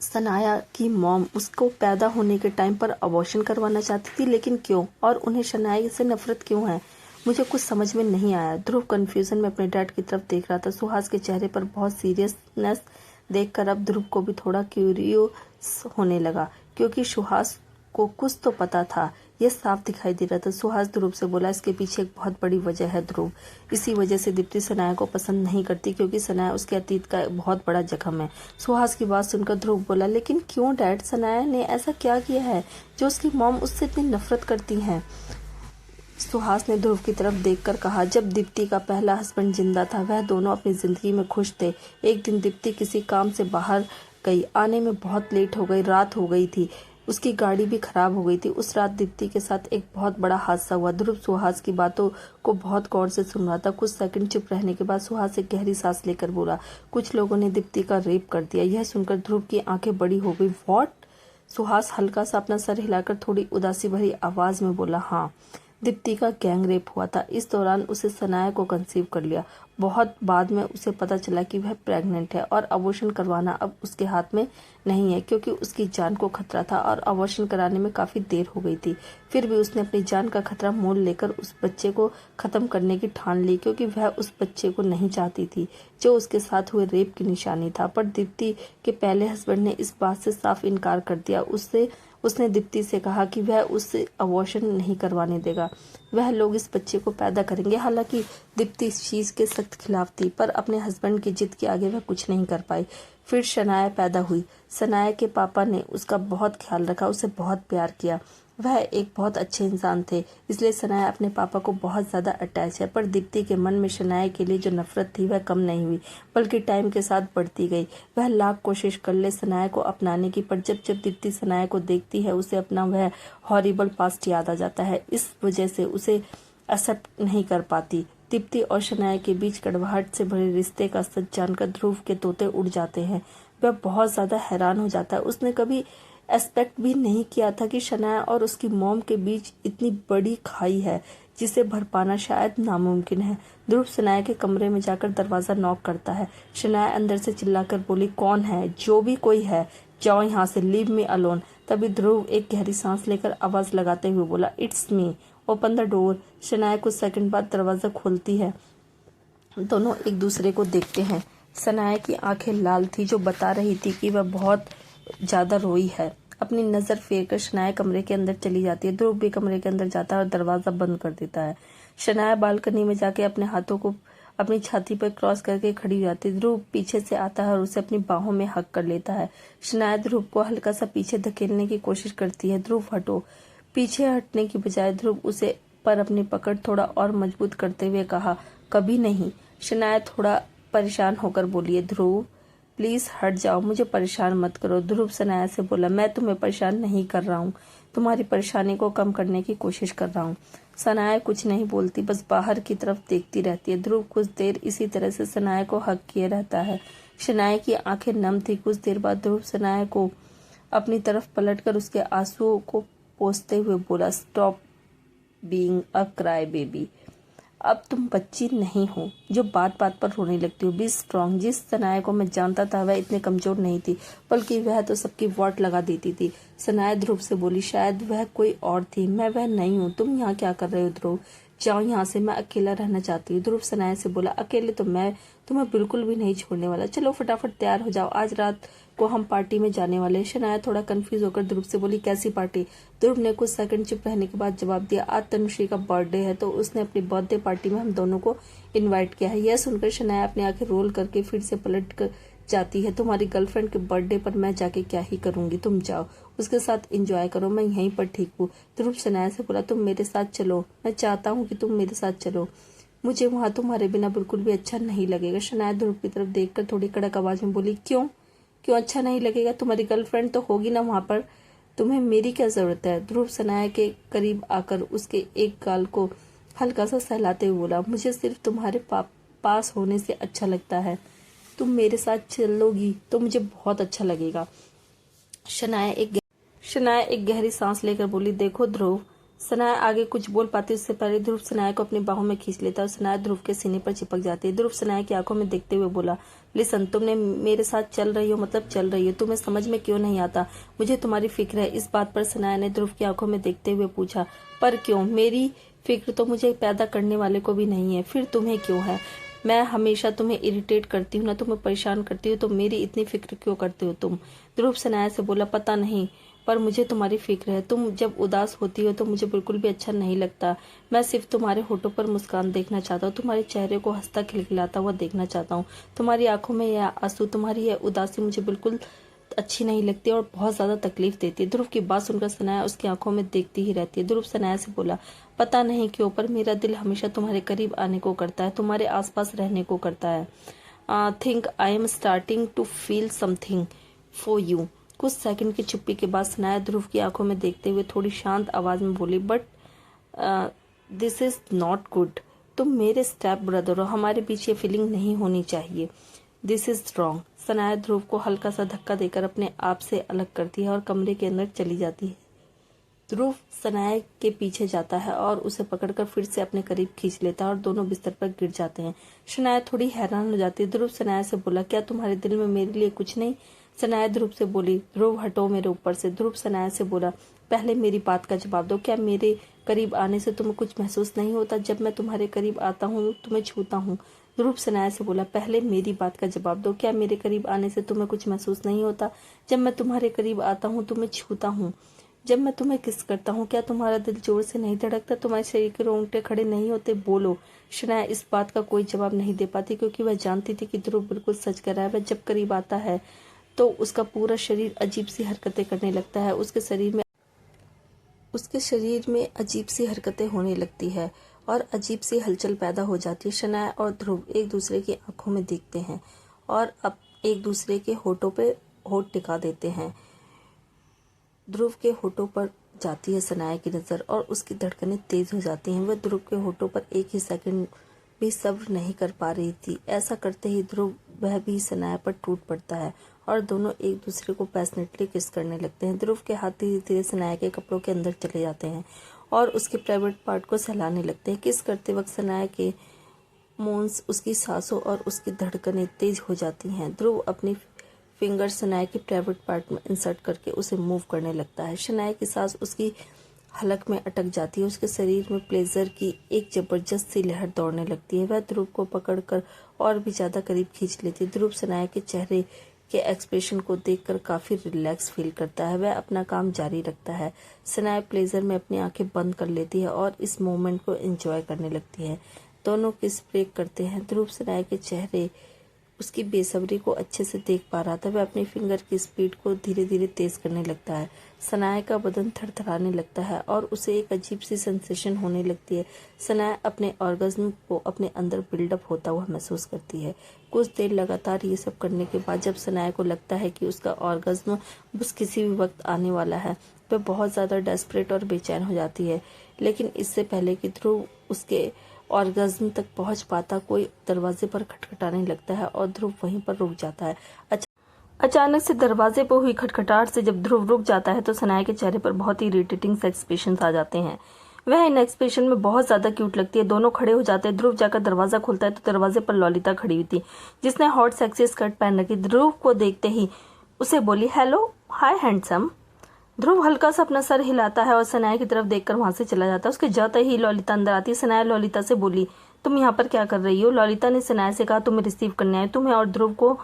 शनाया की मॉम उसको पैदा होने के टाइम पर अबॉर्शन करवाना चाहती थी, लेकिन क्यों, और उन्हें शनाया से नफरत क्यों है, मुझे कुछ समझ में नहीं आया। ध्रुव कंफ्यूजन में अपने डैड की तरफ देख रहा था। सुहास के चेहरे पर बहुत सीरियसनेस देखकर अब ध्रुव को भी थोड़ा क्यूरियस होने लगा, क्योंकि सुहास को कुछ तो पता था, यह साफ दिखाई दे रहा था। सुहास ध्रुव से बोला, इसके पीछे एक बहुत बड़ी वजह है ध्रुव। इसी वजह से दीप्ति शनाया को पसंद नहीं करती, क्योंकि शनाया उसके अतीत का बहुत बड़ा जख्म है। सुहास की बात सुनकर ध्रुव बोला, लेकिन क्यों डैड, शनाया ने ऐसा क्या किया है जो उसकी मॉम उससे इतनी नफरत करती हैं। सुहास ने ध्रुव की तरफ देखकर कहा, जब दीप्ति का पहला हस्बैंड जिंदा था वह दोनों अपनी जिंदगी में खुश थे। एक दिन दीप्ति किसी काम से बाहर गई, आने में बहुत लेट हो गई, रात हो गई थी, उसकी गाड़ी भी खराब हो गई थी। उस रात दीप्ति के साथ एक बहुत बड़ा हादसा हुआ। ध्रुव सुहास की बातों को बहुत गौर से सुन रहा था। कुछ सेकंड चुप रहने के बाद सुहास एक गहरी सांस लेकर बोला, कुछ लोगों ने दीप्ति का रेप कर दिया। यह सुनकर ध्रुव की आंखें बड़ी हो गई। व्हाट? सुहास हल्का सा अपना सर हिलाकर थोड़ी उदासी भरी आवाज में बोला, हाँ, दीप्ति का गैंग रेप हुआ था। इस दौरान उसे शनाया को कंसीव कर लिया। बहुत बाद में उसे पता चला कि वह प्रेग्नेंट है और अबॉर्शन करवाना अब उसके हाथ में नहीं है, क्योंकि उसकी जान को खतरा था और अबॉर्शन कराने में काफी देर हो गई थी। फिर भी उसने अपनी जान का खतरा मोल लेकर उस बच्चे को खत्म करने की ठान ली, क्योंकि वह उस बच्चे को नहीं चाहती थी जो उसके साथ हुए रेप की निशानी था। पर दीप्ति के पहले हस्बैंड ने इस बात से साफ इनकार कर दिया। उसने दीप्ति से कहा कि वह उससे अबॉर्शन नहीं करवाने देगा, वह लोग इस बच्चे को पैदा करेंगे। हालांकि दीप्ति इस चीज के सख्त खिलाफ थी, पर अपने हस्बैंड की जिद के आगे वह कुछ नहीं कर पाई। फिर शनाया पैदा हुई। शनाया के पापा ने उसका बहुत ख्याल रखा, उसे बहुत प्यार किया। वह एक बहुत अच्छे इंसान थे, इसलिए शनाया अपने पापा को बहुत ज्यादा अटैच है। पर दीप्ति के मन में शनाया के लिए जो नफरत थी वह कम नहीं हुई, बल्कि टाइम के साथ बढ़ती गई। वह लाख कोशिश कर ले शनाया को अपनाने की, पर जब जब दीप्ति शनाया को देखती है उसे अपना वह हॉरिबल पास्ट याद आ जाता है। इस वजह से उसे एक्सेप्ट नहीं कर पाती। दीप्ति और शनाया के बीच कड़वाहट से भरे रिश्ते का सच जानकर ध्रुव के तोते उड़ जाते हैं। वह बहुत ज्यादा हैरान हो जाता है। उसने कभी एक्सपेक्ट भी नहीं किया था कि शनाया और उसकी मॉम के बीच इतनी बड़ी खाई है जिसे भर पाना शायद नामुमकिन है। ध्रुव शनाया के कमरे में जाकर दरवाजा नॉक करता है। शनाया अंदर से चिल्लाकर बोली, कौन है? जो भी कोई है, जाओ यहाँ से, लीव मी अलोन। तभी ध्रुव एक गहरी सांस लेकर आवाज लगाते हुए बोला, it's me, open the door. Shanaya कुछ सेकंड बाद दरवाजा खोलती है। दोनों एक दूसरे को देखते हैं। सनाया की आंखें लाल थी, जो बता रही थी कि वह बहुत ज्यादा रोई है। अपनी नजर फेर कर शनाया कमरे के अंदर चली जाती है। ध्रुव भी कमरे के अंदर जाता है और दरवाजा बंद कर देता है। शनाया बालकनी में जाके अपने हाथों को अपनी छाती पर क्रॉस करके खड़ी हो जाती है। ध्रुव पीछे से आता है और उसे अपनी बाहों में हक कर लेता है। शनाया ध्रुव को हल्का सा पीछे धकेलने की कोशिश करती है। ध्रुव हटो। पीछे हटने की बजाय ध्रुव उसे पर अपनी पकड़ थोड़ा और मजबूत करते हुए कहा, कभी नहीं। शनाया थोड़ा परेशान होकर बोली है, ध्रुव प्लीज हट जाओ, मुझे परेशान मत करो। ध्रुव शनाया से बोला, मैं तुम्हें परेशान नहीं कर रहा हूँ, तुम्हारी परेशानी को कम करने की कोशिश कर रहा हूँ। शनाया कुछ नहीं बोलती, बस बाहर की तरफ देखती रहती है। ध्रुव कुछ देर इसी तरह से शनाया को हक किए रहता है। शनाया की आंखें नम थी। कुछ देर बाद ध्रुव शनाया को अपनी तरफ पलटकर उसके आंसुओं को पोंछते हुए बोला, stop being a cry baby. अब तुम बच्ची नहीं हो जो बात बात पर रोने लगती हो। Be strong. जिस सनाया को मैं जानता था वह इतने कमजोर नहीं थी, बल्कि वह तो सबकी वाट लगा देती थी। सनाया ध्रुव से बोली, शायद वह कोई और थी, मैं वह नहीं हूँ। तुम यहाँ क्या कर रहे हो ध्रुव? जाओ यहाँ से, मैं अकेला रहना चाहती हूँ। ध्रुव सनाया से बोला, अकेले तो मैं तुम्हें बिल्कुल भी नहीं छोड़ने वाला। चलो फटाफट तैयार हो जाओ, आज रात को हम पार्टी में जाने वाले हैं। शनाया थोड़ा कंफ्यूज होकर ध्रुव से बोली, कैसी पार्टी? ध्रुव ने कुछ सेकंड चुप रहने के बाद जवाब दिया, आज तनुश्री का बर्थडे है तो उसने अपनी बर्थडे पार्टी में हम दोनों को इनवाइट किया है। यह सुनकर शनाया अपनी आंखें रोल करके फिर से पलट कर जाती है। तुम्हारी गर्लफ्रेंड के बर्थडे पर मैं जाके क्या ही करूंगी, तुम जाओ उसके साथ एंजॉय करो, मैं यहीं पर ठीक हूँ। ध्रुव शनाया से बोला, तुम मेरे साथ चलो, मैं चाहता हूँ कि तुम मेरे साथ चलो, मुझे वहां तुम्हारे बिना बिल्कुल भी अच्छा नहीं लगेगा। शनाया ध्रुव की तरफ देखकर थोड़ी कड़क आवाज में बोली, क्यों क्यों अच्छा नहीं लगेगा? तुम्हारी गर्लफ्रेंड तो होगी ना वहां पर, तुम्हें मेरी क्या जरूरत है? ध्रुव शनाया के करीब आकर उसके एक गाल को हल्का सा सहलाते हुए बोला, मुझे सिर्फ तुम्हारे पास होने से अच्छा लगता है, तुम मेरे साथ चलोगी तो मुझे बहुत अच्छा लगेगा। शनाया एक गहरी सांस लेकर बोली, देखो ध्रुव। सनाया आगे कुछ बोल पाती उससे पहले ध्रुव सनाया को अपनी बाहों में खींच लेता है और सनाया ध्रुव के सीने पर चिपक जाती है। ध्रुव सनाया की आंखों में देखते हुए बोला, लिसन, तुमने मेरे साथ चल रही हो मतलब चल रही हो, तुम्हें समझ में क्यों नहीं आता? मुझे तुम्हारी फिक्र है। इस बात पर सनाया ने ध्रुव की आंखों में देखते हुए पूछा, पर क्यों? मेरी फिक्र तो मुझे पैदा करने वाले को भी नहीं है, फिर तुम्हें क्यों है? मैं हमेशा तुम्हें इरिटेट करती हूँ ना, तुम्हें परेशान करती हूँ, तो मेरी इतनी फिक्र क्यों करते हो तुम? ध्रुव सनाया से बोला, पता नहीं, पर मुझे तुम्हारी फिक्र है। तुम जब उदास होती हो तो मुझे बिल्कुल भी अच्छा नहीं लगता। मैं सिर्फ तुम्हारे होठों पर मुस्कान देखना चाहता हूँ, तुम्हारे चेहरे को हंसता खिलखिलाता हुआ देखना चाहता हूँ। तुम्हारी आंखों में यह आंसू, तुम्हारी यह उदासी मुझे बिल्कुल अच्छी नहीं लगती और बहुत ज्यादा तकलीफ देती है। ध्रुव की बात सुनकर सनाया उसकी आंखों में देखती ही रहती है। ध्रुव सनाया से बोला, पता नहीं क्यों पर मेरा दिल हमेशा तुम्हारे करीब आने को करता है, तुम्हारे आसपास रहने को करता है। Think I am starting to feel something for you. कुछ सेकंड की चुप्पी के बाद सनाया ध्रुव की आंखों में देखते हुए थोड़ी शांत आवाज में बोली, but this is not good. तुम मेरे स्टेप ब्रदर हो, हमारे बीच ये फीलिंग नहीं होनी चाहिए। This is wrong. Sanaya Dhruv को हल्का सा धक्का देकर अपने आप से अलग करती है और कमरे के अंदर चली जाती है। ध्रुव सनाया के पीछे जाता है और उसे पकड़कर फिर से अपने करीब खींच लेता है और दोनों बिस्तर पर गिर जाते हैं। सनाया थोड़ी हैरान हो जाती है। ध्रुव सनाया से बोला, क्या तुम्हारे दिल में मेरे लिए कुछ नहीं? सनाया ध्रुव से बोली, ध्रुव हटो मेरे ऊपर से। ध्रुव सनाया से बोला, पहले मेरी बात का जवाब दो, क्या मेरे करीब आने से तुम्हें कुछ महसूस नहीं होता? जब मैं तुम्हारे करीब आता हूँ तुम्हें छूता हूँ। ध्रुव सनाया से बोला, पहले मेरी बात का जवाब दो, क्या मेरे करीब आने से तुम्हें कुछ महसूस नहीं होता? जब मैं तुम्हारे करीब आता हूँ तुम्हें छूता हूँ, जब मैं तुम्हें किस करता हूँ, क्या तुम्हारा दिल जोर से नहीं धड़कता? तुम्हारे शरीर के रोंगटे खड़े नहीं होते? बोलो। शनाया इस बात का कोई जवाब नहीं दे पाती क्योंकि वह जानती थी कि ध्रुव बिल्कुल सच कर रहा है। वह जब करीब आता है तो उसका पूरा शरीर अजीब सी हरकतें करने लगता है, उसके शरीर में अजीब सी हरकतें होने लगती है और अजीब सी हलचल पैदा हो जाती है। शनाया और ध्रुव एक दूसरे की आंखों में देखते हैं और अब एक दूसरे के होठों पे होठ टिका देते हैं। ध्रुव के होठों पर जाती है सनाया की नजर और उसकी धड़कनें तेज हो जाती हैं। वह ध्रुव के होठों पर एक ही सेकंड भी सब्र नहीं कर पा रही थी। ऐसा करते ही ध्रुव वह भी सनाया पर टूट पड़ता है और दोनों एक दूसरे को पैशनेटली किस करने लगते हैं। ध्रुव के हाथ धीरे धीरे सनाया के कपड़ों के अंदर चले जाते हैं और उसके प्राइवेट पार्ट को सहलाने लगते हैं। किस करते वक्त सनाया के मोन्स, उसकी सांसों और उसकी धड़कनें तेज हो जाती हैं। ध्रुव अपनी फिंगर शनाया की प्राइवेट पार्ट में इंसर्ट करके उसे मूव करने लगता है। शनाया की सांस उसकी हलक में अटक जाती है। उसके शरीर में प्लेजर की एक जबरदस्त सी लहर दौड़ने लगती है। वह ध्रुव को पकड़कर और भी ज्यादा करीब खींच लेती है। ध्रुव सनाया के चेहरे के एक्सप्रेशन को देखकर काफी रिलैक्स फील करता है। वह अपना काम जारी रखता है। सनाया प्लेजर में अपनी आंखें बंद कर लेती है और इस मोमेंट को एंजॉय करने लगती है। दोनों किस ब्रेक करते हैं। ध्रुव सनाया के चेहरे उसकी बेसब्री को अच्छे से देख पा रहा था। वह अपनी फिंगर की स्पीड को धीरे धीरे तेज करने लगता है। सनाया का बदन थरथराने लगता है और उसे एक अजीब सी सेंसेशन होने लगती है। सनाया अपने ऑर्गेज्म को अपने अंदर बिल्डअप होता हुआ महसूस करती है। कुछ देर लगातार ये सब करने के बाद जब सनाया को लगता है कि उसका ऑर्गेज्म बस किसी भी वक्त आने वाला है, वह बहुत ज्यादा डेस्परेट और बेचैन हो जाती है। लेकिन इससे पहले कि ध्रुव उसके ऑर्गेज्म तक पहुंच पाता, कोई दरवाजे पर खटखटाने लगता है और ध्रुव वहीं पर रुक जाता है। अचानक से दरवाजे पर हुई खटखटाहट से जब ध्रुव रुक जाता है तो सनाया के चेहरे पर बहुत ही इरिटेटिंग से एक्सप्रेशन आ जाते हैं। वह इन एक्सप्रेशन में बहुत ज्यादा क्यूट लगती है। दोनों खड़े हो जाते हैं। ध्रुव जाकर दरवाजा खोलता है तो दरवाजे पर ललिता खड़ी हुई थी, जिसने हॉट सेक्सी स्कर्ट पहन रखी। ध्रुव को देखते ही उसे बोली, हेलो, हाय हैंडसम। ध्रुव हल्का सा अपना सर हिलाता है और सनाया की तरफ देखकर वहां से चला जाता है। उसके जाते ही ललिता अंदर आती है। सनाया ललिता से बोली, तुम यहाँ पर क्या कर रही हो? ललिता ने सनाया से कहा, तुम्हें रिसीव करने आए। तुम्हें और ध्रुव को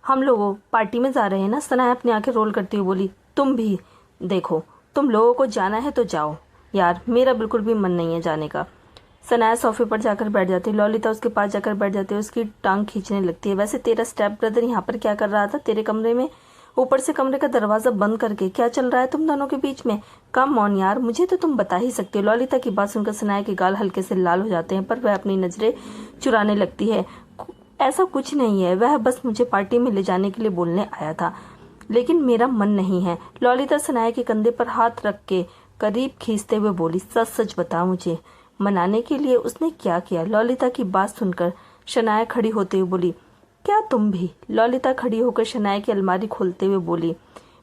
हम लोगों पार्टी में जा रहे हैं ना? सनाया अपनी आंखें रोल करती हुई बोली, तुम भी देखो, तुम लोगों को जाना है तो जाओ यार, मेरा बिल्कुल भी मन नहीं है जाने का। सनाया सोफे पर जाकर बैठ जाती है। ललिता उसके पास जाकर बैठ जाती है। उसकी टांग खींचने लगती है। वैसे तेरा स्टेप ब्रदर यहाँ पर क्या कर रहा था तेरे कमरे में? ऊपर से कमरे का दरवाजा बंद करके क्या चल रहा है तुम दोनों के बीच में? कम ऑन यार, मुझे तो तुम बता ही सकते हो। ललिता की बात सुनकर सनाया के गाल हल्के से लाल हो जाते हैं, पर वह अपनी नजरें चुराने लगती है। ऐसा कुछ नहीं है, वह बस मुझे पार्टी में ले जाने के लिए बोलने आया था, लेकिन मेरा मन नहीं है। ललिता सनाया के कंधे पर हाथ रख के करीब खींचते हुए बोली, सच सच बता, मुझे मनाने के लिए उसने क्या किया? ललिता की बात सुनकर शनाया खड़ी होते हुए बोली, क्या तुम भी? ललिता खड़ी होकर शनाया की अलमारी खोलते हुए बोली,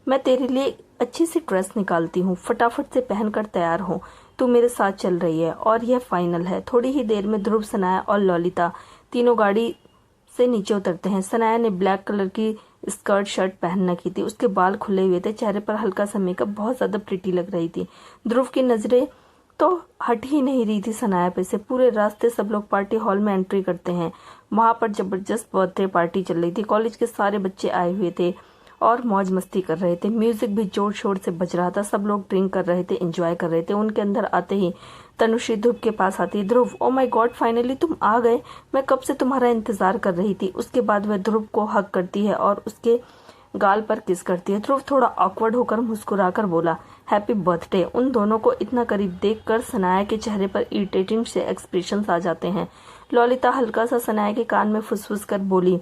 मैं तेरे लिए अच्छी सी ड्रेस निकालती हूँ, फटाफट से पहनकर तैयार हो, तू मेरे साथ चल रही है और यह फाइनल है। थोड़ी ही देर में ध्रुव, सनाया और ललिता तीनों गाड़ी से नीचे उतरते हैं। सनाया ने ब्लैक कलर की स्कर्ट शर्ट पहन रखी थी। उसके बाल खुले हुए थे, चेहरे पर हल्का सा मेकअप, बहुत ज्यादा प्रिटी लग रही थी। ध्रुव की नजरें तो हट ही नहीं रही थी सनाया पे से। पूरे रास्ते सब लोग पार्टी हॉल में एंट्री करते हैं। वहां पर जबरदस्त बर्थडे पार्टी चल रही थी। कॉलेज के सारे बच्चे आए हुए थे और मौज मस्ती कर रहे थे। म्यूजिक भी जोर शोर से बज रहा था। सब लोग ड्रिंक कर रहे थे, एंजॉय कर रहे थे। उनके अंदर आते ही तनुश्री ध्रुव के पास आती है। ध्रुव, ओ माय गॉड, फाइनली तुम आ गए, मैं कब से तुम्हारा इंतजार कर रही थी। उसके बाद वह ध्रुव को हग करती है और उसके गाल पर किस करती है। ध्रुव थोड़ा ऑकवर्ड होकर मुस्कुराकर बोला, हैप्पी बर्थडे। उन दोनों को इतना करीब देखकर सनाया के चेहरे पर इरिटेटिंग से एक्सप्रेशंस आ जाते हैं। ललिता हल्का सा सनाया के कान में फुसफुस कर बोली,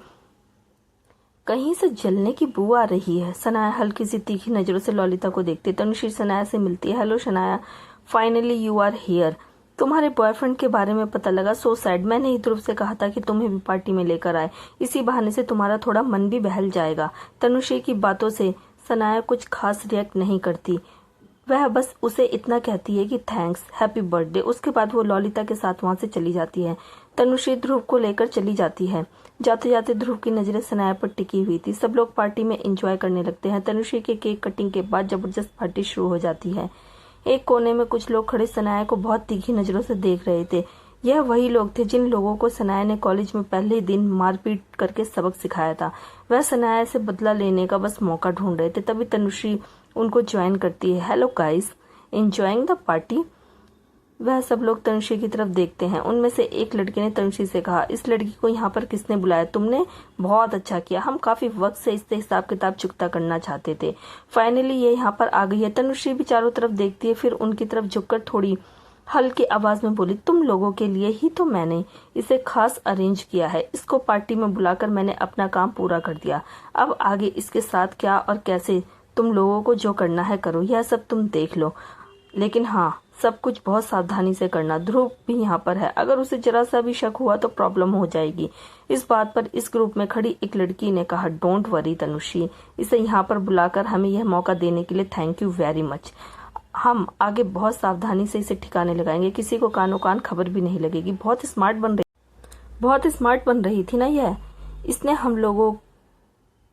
कहीं से जलने की बू आ रही है। सनाया हल्की सी तीखी नजरों से ललिता को देखती। तनुश्री सनाया से मिलती है। Hello Sanaya, finally you are here. तुम्हारे बॉयफ्रेंड के बारे में पता लगा, सो सैड। मैंने ही ध्रुव से कहा था कि तुम्हें भी पार्टी में लेकर आए, इसी बहाने से तुम्हारा थोड़ा मन भी बहल जाएगा। तनुश्री की बातों से सनाया कुछ खास रिएक्ट नहीं करती। वह बस उसे इतना कहती है कि थैंक्स, हैप्पी बर्थडे। उसके बाद वो ललिता के साथ वहां से चली जाती है। तनुश्री ध्रुव को लेकर चली जाती है। जाते जाते ध्रुव की नजरें सनाया पर टिकी हुई थी। सब लोग पार्टी में एंजॉय करने लगते हैं। तनुश्री के केक कटिंग के बाद जबरदस्त पार्टी शुरू हो जाती है। एक कोने में कुछ लोग खड़े सनाया को बहुत तीखी नजरों से देख रहे थे। यह वही लोग थे जिन लोगों को सनाया ने कॉलेज में पहले दिन मारपीट करके सबक सिखाया था। वह सनाया से बदला लेने का बस मौका ढूंढ रहे थे। तभी तनुश्री उनको ज्वाइन करती है। Hello guys, enjoying the party. वह सब लोग तनुश्री की तरफ देखते हैं। उनमें से एक लड़के ने तनुश्री से कहा, इस लड़की को यहाँ पर किसने बुलाया? तुमने बहुत अच्छा किया, हम काफी वक्त से इससे हिसाब किताब चुकता करना चाहते थे। फाइनली ये यहाँ पर आ गई है। तनुश्री भी चारों तरफ देखती है, फिर उनकी तरफ झुककर थोड़ी हल्की आवाज में बोली, तुम लोगों के लिए ही तो मैंने इसे खास अरेंज किया है। इसको पार्टी में बुलाकर मैंने अपना काम पूरा कर दिया। अब आगे इसके साथ क्या और कैसे तुम लोगों को जो करना है करो, यह सब तुम देख लो, लेकिन हाँ, सब कुछ बहुत सावधानी से करना। ध्रुव भी यहाँ पर है, अगर उसे जरा सा भी शक हुआ तो प्रॉब्लम हो जाएगी। इस बात पर इस ग्रुप में खड़ी एक लड़की ने कहा, डोंट वरी तनुश्री, इसे यहाँ पर बुलाकर हमें यह मौका देने के लिए थैंक यू वेरी मच। हम आगे बहुत सावधानी से इसे ठिकाने लगाएंगे, किसी को कानो कान खबर भी नहीं लगेगी। बहुत स्मार्ट बन रही थी ना यह। इसने हम लोगों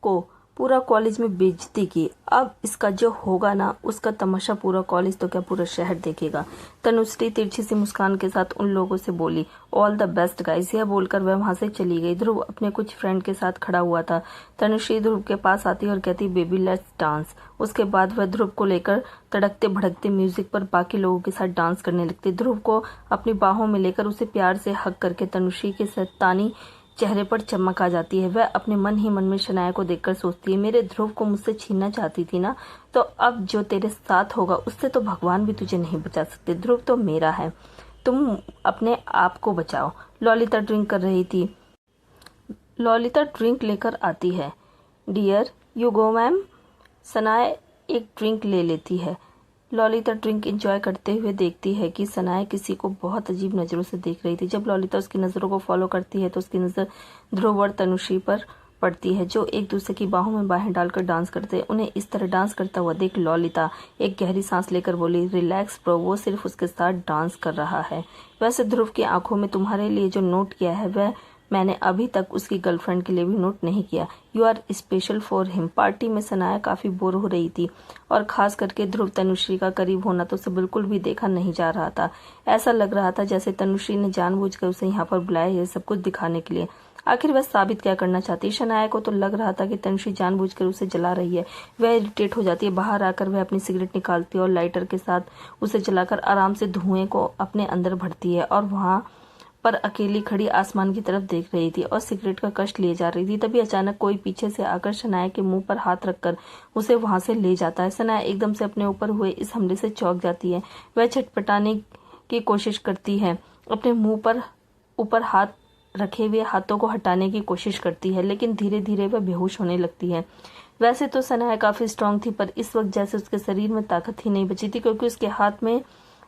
को पूरा कॉलेज में बेइज्जती की। अब इसका जो होगा ना, उसका तमाशा पूरा कॉलेज तो क्या पूरा शहर देखेगा। तनुश्री तिरछी सी मुस्कान के साथ उन लोगों से बोली, ऑल द बेस्ट गाइस। यह बोलकर वह वहां से चली गई। ध्रुव अपने कुछ फ्रेंड के साथ खड़ा हुआ था। तनुश्री ध्रुव के पास आती और कहती, बेबी लेट्स डांस। उसके बाद वह ध्रुव को लेकर तड़कते भड़कते म्यूजिक पर बाकी लोगों के साथ डांस करने लगती। ध्रुव को अपनी बाहों में लेकर उसे प्यार से हग करके तनुश्री के शैतानी चेहरे पर चमक आ जाती है। वह अपने मन ही मन में शनाया को देखकर सोचती है, मेरे ध्रुव को मुझसे छीनना चाहती थी ना, तो अब जो तेरे साथ होगा उससे तो भगवान भी तुझे नहीं बचा सकते। ध्रुव तो मेरा है, तुम अपने आप को बचाओ। ललिता ड्रिंक कर रही थी। ललिता ड्रिंक लेकर आती है। Dear you go ma'am. Sanaya एक ड्रिंक ले लेती है। ललिता ड्रिंक एंजॉय करते हुए देखती है कि सनाया किसी को बहुत अजीब नज़रों से देख रही थी। जब ललिता उसकी नज़रों को फॉलो करती है तो उसकी नज़र ध्रुव और तनुश्री पर पड़ती है, जो एक दूसरे की बाहों में बाहें डालकर डांस करते हैं। उन्हें इस तरह डांस करता हुआ देख ललिता एक गहरी सांस लेकर बोली, रिलैक्स ब्रो, वो सिर्फ उसके साथ डांस कर रहा है। वैसे ध्रुव की आंखों में तुम्हारे लिए जो नोट किया है वह मैंने अभी तक उसकी गर्लफ्रेंड के लिए भी नोट नहीं किया। You are special for him. Party में सनाया काफी बोर हो रही थी और खास करके ध्रुव तनुश्री का करीब होना तो उसे बिल्कुल भी देखा नहीं जा रहा था। ऐसा लग रहा था जैसे तनुश्री ने जानबूझकर उसे यहाँ पर बुलाया है सब कुछ दिखाने के लिए। आखिर वह साबित क्या करना चाहती है? शनाया को तो लग रहा था कि तनुश्री जानबूझकर उसे जला रही है। वह इरिटेट हो जाती है। बाहर आकर वह अपनी सिगरेट निकालती है और लाइटर के साथ उसे जलाकर आराम से धुएं को अपने अंदर भरती है और वहां पर अकेली खड़ी आसमान की तरफ देख रही थी और सिगरेट का कष्ट लिए जा रही थी। तभी अचानक कोई पीछे से आकर शनाया के मुंह पर हाथ रखकर उसे वहां से ले जाता है। शनाया एकदम से अपने ऊपर हुए इस हमले से चौंक जाती है। वह छटपटाने की कोशिश करती है, अपने मुंह पर ऊपर हाथ रखे हुए हाथों को हटाने की कोशिश करती है, लेकिन धीरे धीरे वह बेहोश होने लगती है। वैसे तो सनाया काफी स्ट्रांग थी, पर इस वक्त जैसे उसके शरीर में ताकत ही नहीं बची थी, क्योंकि उसके हाथ में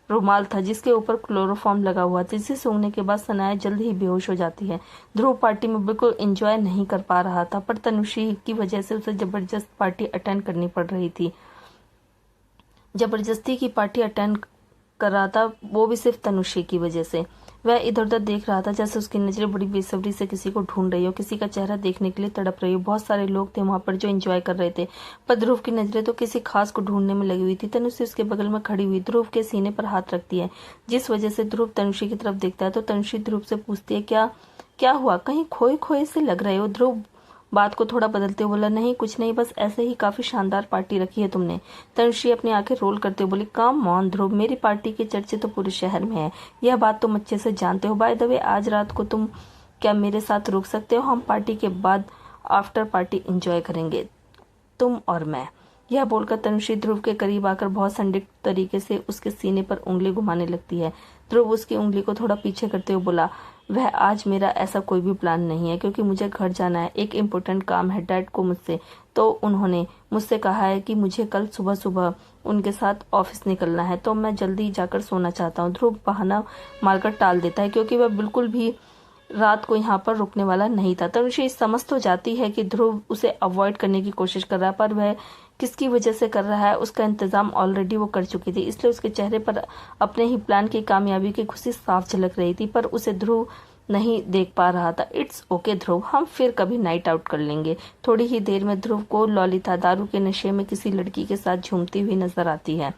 रुमाल था जिसके ऊपर क्लोरोफॉर्म लगा हुआ था। जिसे सूंघने के बाद सनाया जल्द ही बेहोश हो जाती है। ध्रुव पार्टी में बिल्कुल एंजॉय नहीं कर पा रहा था, पर तनुश्री की वजह से उसे जबरदस्त पार्टी अटेंड करनी पड़ रही थी। जबरदस्ती की पार्टी अटेंड कर रहा था, वो भी सिर्फ तनुश्री की वजह से। वह इधर उधर देख रहा था जैसे उसकी नजरें बड़ी बेसब्री से किसी को ढूंढ रही हो, किसी का चेहरा देखने के लिए तड़प रही हो। बहुत सारे लोग थे वहां पर जो एंजॉय कर रहे थे, पर ध्रुव की नजरें तो किसी खास को ढूंढने में लगी हुई थी। तनुश्री उसके बगल में खड़ी हुई ध्रुव के सीने पर हाथ रखती है, जिस वजह से ध्रुव तनुश्री की तरफ देखता है। तो तनुश्री ध्रुव से पूछती है, क्या क्या हुआ? कहीं खोए खोए से लग रहे हो। ध्रुव बात को थोड़ा बदलते हुए बोला, नहीं कुछ नहीं, बस ऐसे ही काफी शानदार पार्टी रखी है तुमने। तनुश्री अपनी आंखें रोल करते हुए बोली, काम ऑन ध्रुव, मेरी पार्टी के चर्चे तो पूरे शहर में है, यह बात तुम अच्छे से जानते हो। बाय द वे, आज रात को तुम क्या मेरे साथ रुक सकते हो? हम पार्टी के बाद आफ्टर पार्टी एंजॉय करेंगे, तुम और मैं। यह बोलकर तनुश्री ध्रुव के करीब आकर बहुत संदिग्ध तरीके से उसके सीने पर उंगली घुमाने लगती है। ध्रुव उसकी उंगली को थोड़ा पीछे करते हुए बोला, वह आज मेरा ऐसा कोई भी प्लान नहीं है, क्योंकि मुझे घर जाना है, एक इम्पोर्टेंट काम है डैड को मुझसे, तो उन्होंने मुझसे कहा है कि मुझे कल सुबह सुबह उनके साथ ऑफिस निकलना है, तो मैं जल्दी जाकर सोना चाहता हूँ। ध्रुव बहाना मारकर टाल देता है, क्योंकि वह बिल्कुल भी रात को यहाँ पर रुकने वाला नहीं था। तनुश्री समझ तो जाती है कि ध्रुव उसे अवॉइड करने की कोशिश कर रहा है, पर वह किसकी वजह से कर रहा है उसका इंतजाम ऑलरेडी वो कर चुकी थी, इसलिए उसके चेहरे पर अपने ही प्लान की कामयाबी की खुशी साफ झलक रही थी, पर उसे ध्रुव नहीं देख पा रहा था। इट्स ओके ध्रुव, हम फिर कभी नाइट आउट कर लेंगे। थोड़ी ही देर में ध्रुव को ललिता दारू के नशे में किसी लड़की के साथ झूमती हुई नजर आती है।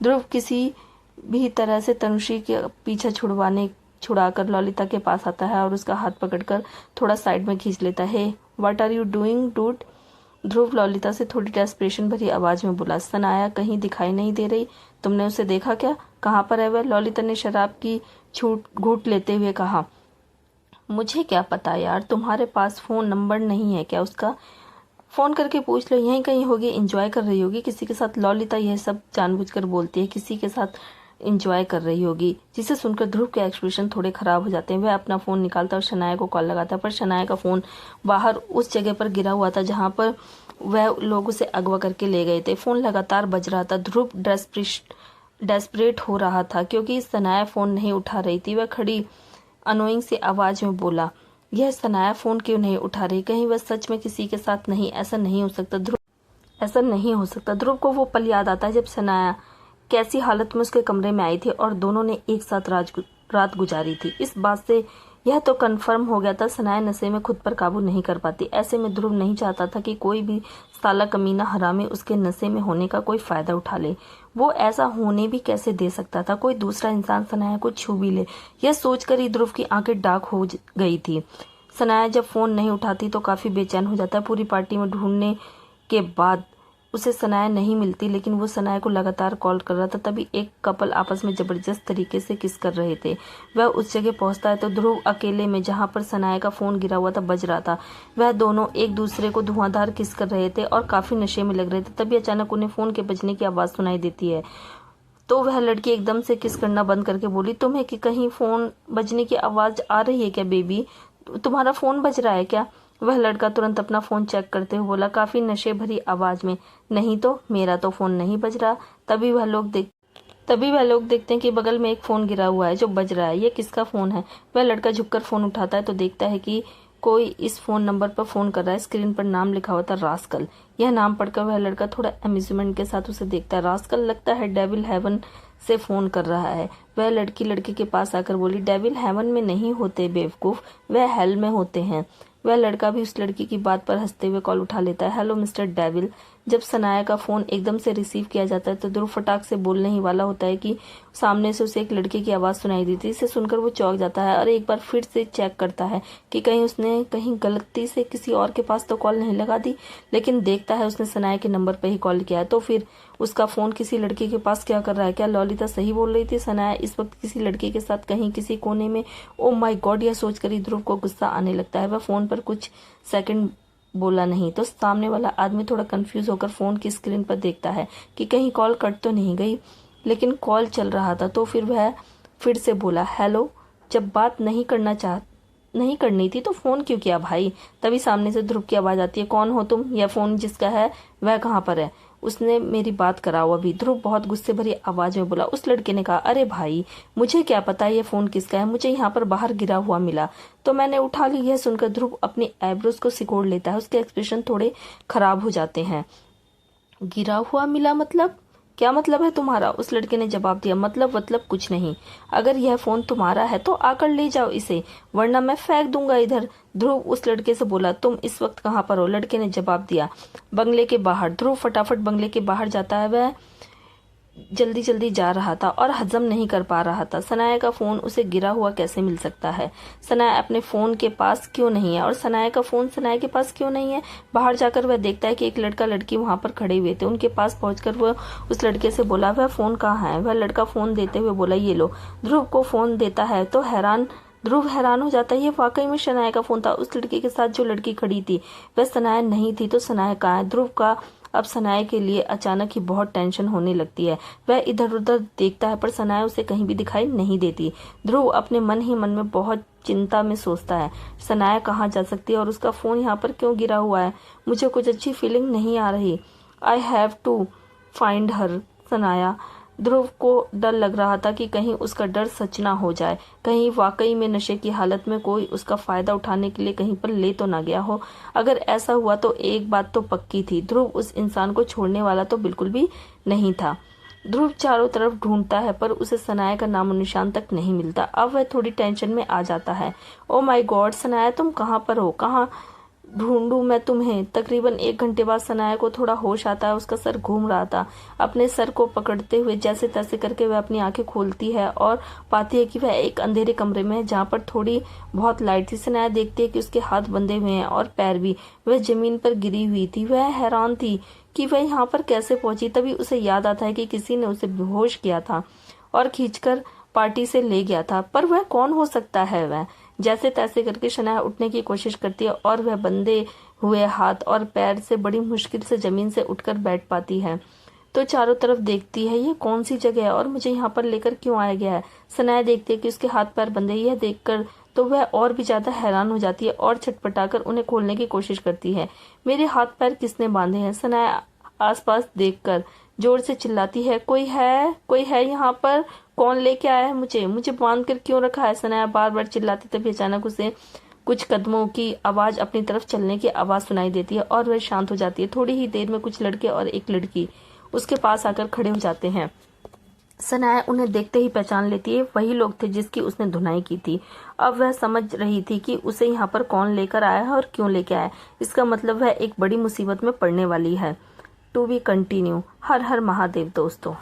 ध्रुव किसी भी तरह से तनुश्री के पीछा छुड़ाकर ललिता के पास आता है और उसका हाथ पकड़कर थोड़ा साइड में खींच लेता है। What are you doing dude? Dhruv Lalita से थोड़ी डेस्परेशन भरी आवाज में बोला, सनाया कहीं दिखाई नहीं दे रही, तुमने उसे देखा क्या? कहाँ पर है वह? ललिता ने शराब की घूंट लेते हुए कहा, मुझे क्या पता यार, तुम्हारे पास फोन नंबर नहीं है क्या उसका? फोन करके पूछ लो, यहीं कहीं होगी, एंजॉय कर रही होगी किसी के साथ। ललिता यह सब जानबूझकर बोलती है, किसी के साथ एंजॉय कर रही होगी, जिसे सुनकर ध्रुव के एक्सप्रेशन थोड़े खराब हो जाते हैं। वह अपना फोन निकालता और शनाया को कॉल लगाता, पर शनाया का फोन बाहर उस जगह पर गिरा हुआ था जहां पर वह लोग उसे अगवा करके ले गए थे। फोन लगातार बज रहा था। ध्रुव डेस्परेट हो रहा था क्योंकि सनाया फोन नहीं उठा रही थी। वह खड़ी अनोइंग सी आवाज में बोला, यह सनाया फोन क्यों नहीं उठा रही? कहीं वह सच में किसी के साथ नहीं? ऐसा नहीं हो सकता ध्रुव, ऐसा नहीं हो सकता। ध्रुव को वो पल याद आता है जब सनाया कैसी हालत में उसके कमरे में आई थी और दोनों ने एक साथ रात गुजारी थी। इस बात से यह तो कन्फर्म हो गया था सनाया नशे में खुद पर काबू नहीं कर पाती। ऐसे में ध्रुव नहीं चाहता था कि कोई भी साला कमीना हरामी उसके नशे में होने का कोई फायदा उठा ले। वो ऐसा होने भी कैसे दे सकता था, कोई दूसरा इंसान सनाया को छू भी ले। यह सोचकर ही ध्रुव की आंखें डार्क हो गई थी। सनाया जब फोन नहीं उठाती तो काफी बेचैन हो जाता है। पूरी पार्टी में ढूंढने के बाद उसे सनाया नहीं मिलती, लेकिन वो सनाया को लगातार कॉल कर रहा था। तभी एक कपल आपस में जबरदस्त तरीके से किस कर रहे थे। वह उस जगह पहुंचता है तो ध्रुव अकेले में, जहां पर सनाया का फोन गिरा हुआ था, बज रहा था। वह दोनों एक दूसरे को धुआंधार किस कर रहे थे और काफी नशे में लग रहे थे। तभी अचानक उन्हें फोन के बजने की आवाज सुनाई देती है। तो वह लड़की एकदम से किस करना बंद करके बोली, तुम्हें कि कहीं फोन बजने की आवाज आ रही है क्या बेबी? तुम्हारा फोन बज रहा है क्या? वह लड़का तुरंत अपना फोन चेक करते हुए बोला, काफी नशे भरी आवाज में, नहीं तो मेरा तो फोन नहीं बज रहा। तभी वह लोग देखते हैं कि बगल में एक फोन गिरा हुआ है जो बज रहा है। ये किसका फोन है? वह लड़का झुककर फोन उठाता है तो देखता है कि कोई इस फोन नंबर पर फोन कर रहा है। स्क्रीन पर नाम लिखा हुआ था रास्कल। यह नाम पढ़कर वह लड़का थोड़ा अम्यूजमेंट के साथ उसे देखता है। रास्कल लगता है डेविल हेवन से फोन कर रहा है। वह लड़की के पास आकर बोली, डेविल हेवन में नहीं होते बेवकूफ, वह हेल में होते हैं। वह लड़का भी उस लड़की की बात पर हंसते हुए कॉल उठा लेता है। Hello mister devil. जब सनाया का फोन एकदम से रिसीव किया जाता है तो ध्रुव फटाक से बोलने ही वाला होता है कि सामने से उसे एक लड़के की आवाज सुनाई देती है। इसे सुनकर वो चौंक जाता है और एक बार फिर से चेक करता है कि कहीं उसने कहीं गलती से किसी और के पास तो कॉल नहीं लगा दी। लेकिन देखता है उसने सनाया के नंबर पर ही कॉल किया है। तो फिर उसका फोन किसी लड़के के पास क्या कर रहा है? क्या ललिता सही बोल रही थी? सनाया इस वक्त किसी लड़के के साथ कहीं किसी कोने में। ओ माय गॉड, यह सोचकर ही ध्रुव को गुस्सा आने लगता है। वह फोन पर कुछ सेकंड बोला नहीं तो सामने वाला आदमी थोड़ा कंफ्यूज होकर फोन की स्क्रीन पर देखता है कि कहीं कॉल कट तो नहीं गई, लेकिन कॉल चल रहा था। तो फिर वह फिर से बोला, हेलो। जब बात नहीं करनी थी तो फोन क्यों किया भाई? तभी सामने से ध्रुव की आवाज आती है, कौन हो तुम? यह फोन जिसका है वह कहाँ पर है? उसने मेरी बात कराओ अभी। ध्रुव बहुत गुस्से भरी आवाज में बोला। उस लड़के ने कहा, अरे भाई मुझे क्या पता ये फोन किसका है, मुझे यहाँ पर बाहर गिरा हुआ मिला तो मैंने उठा ली। यह सुनकर ध्रुव अपनी आईब्रोज को सिकोड़ लेता है। उसके एक्सप्रेशन थोड़े खराब हो जाते हैं। गिरा हुआ मिला मतलब? क्या मतलब है तुम्हारा? उस लड़के ने जवाब दिया, मतलब कुछ नहीं। अगर यह फोन तुम्हारा है तो आकर ले जाओ इसे, वरना मैं फेंक दूंगा इधर। ध्रुव उस लड़के से बोला, तुम इस वक्त कहाँ पर हो? लड़के ने जवाब दिया, बंगले के बाहर। ध्रुव फटाफट बंगले के बाहर जाता है। वह जल्दी जा रहा था और हजम नहीं कर पा रहा था। सनाया का फोन उसे गिरा हुआ कैसे मिल सकता है? सनाया अपने फोन के पास क्यों नहीं है और सनाया का फोन सनाया के पास क्यों नहीं है? बाहर जाकर वह देखता है कि एक लड़का लड़की वहां पर खड़े हुए थे। उनके पास पहुंचकर वह उस लड़के से बोला, वह फोन कहाँ है? वह लड़का फोन देते हुए बोला, ये लो। ध्रुव को फोन देता है तो ध्रुव हैरान हो जाता है। ये वाकई में सनाया का फोन था। उस लड़के के साथ जो लड़की खड़ी थी वह सनाया नहीं थी, तो सनाया कहाँ है? ध्रुव का अब सनाया के लिए अचानक ही बहुत टेंशन होने लगती है। वह इधर उधर देखता है पर सनाया उसे कहीं भी दिखाई नहीं देती। ध्रुव अपने मन ही मन में बहुत चिंता में सोचता है, सनाया कहाँ जा सकती है और उसका फोन यहाँ पर क्यों गिरा हुआ है? मुझे कुछ अच्छी फीलिंग नहीं आ रही। I have to find her Sanaya. Dhruv को डर लग रहा था कि कहीं उसका डर सच ना हो जाए, कहीं वाकई में नशे की हालत में कोई उसका फायदा उठाने के लिए कहीं पर ले तो ना गया हो। अगर ऐसा हुआ तो एक बात तो पक्की थी, ध्रुव उस इंसान को छोड़ने वाला तो बिल्कुल भी नहीं था। ध्रुव चारों तरफ ढूंढता है पर उसे सनाया का नामो निशान तक नहीं मिलता। अब वह थोड़ी टेंशन में आ जाता है। ओ माय गॉड सनाया, तुम कहाँ पर हो? कहाँ ढूंढूं मैं तुम्हें? तकरीबन 1 घंटे बाद सनाया को थोड़ा होश आता है। उसका सर घूम रहा था। अपने सर को पकड़ते हुए जैसे तैसे करके वह अपनी आंखें खोलती है और पाती है कि वह एक अंधेरे कमरे में है जहाँ पर थोड़ी बहुत लाइट थी। सनाया देखती है कि उसके हाथ बंधे हुए हैं और पैर भी। वह जमीन पर गिरी हुई थी। वह हैरान थी कि वह यहाँ पर कैसे पहुंची। तभी उसे याद आता है कि किसी ने उसे बेहोश किया था और खींचकर पार्टी से ले गया था। पर वह कौन हो सकता है? वह जैसे तैसे करके सनाया उठने की कोशिश करती है और वह बंधे हुए हाथ और पैर से बड़ी मुश्किल से जमीन से उठकर बैठ पाती है। तो चारों तरफ देखती है, ये कौन सी जगह है और मुझे यहाँ पर लेकर क्यों आया गया है? सनाया देखती है कि उसके हाथ पैर बंधे। यह देखकर तो वह और भी ज्यादा हैरान हो जाती है और छटपटाकर उन्हें खोलने की कोशिश करती है। मेरे हाथ पैर किसने बांधे हैं? सनाया आसपास देखकर जोर से चिल्लाती है, कोई है यहाँ पर? कौन लेके आया है मुझे बांध कर क्यों रखा है? सनाया बार बार चिल्लाती। तभी अचानक उसे कुछ कदमों की आवाज अपनी तरफ चलने की आवाज सुनाई देती है और वह शांत हो जाती है। थोड़ी ही देर में कुछ लड़के और एक लड़की उसके पास आकर खड़े हो जाते हैं। सनाया उन्हें देखते ही पहचान लेती है, वही लोग थे जिसकी उसने धुनाई की थी। अब वह समझ रही थी कि उसे यहाँ पर कौन लेकर आया है और क्यों लेकर आया है। इसका मतलब वह एक बड़ी मुसीबत में पड़ने वाली है। To be continue. हर हर महादेव दोस्तों।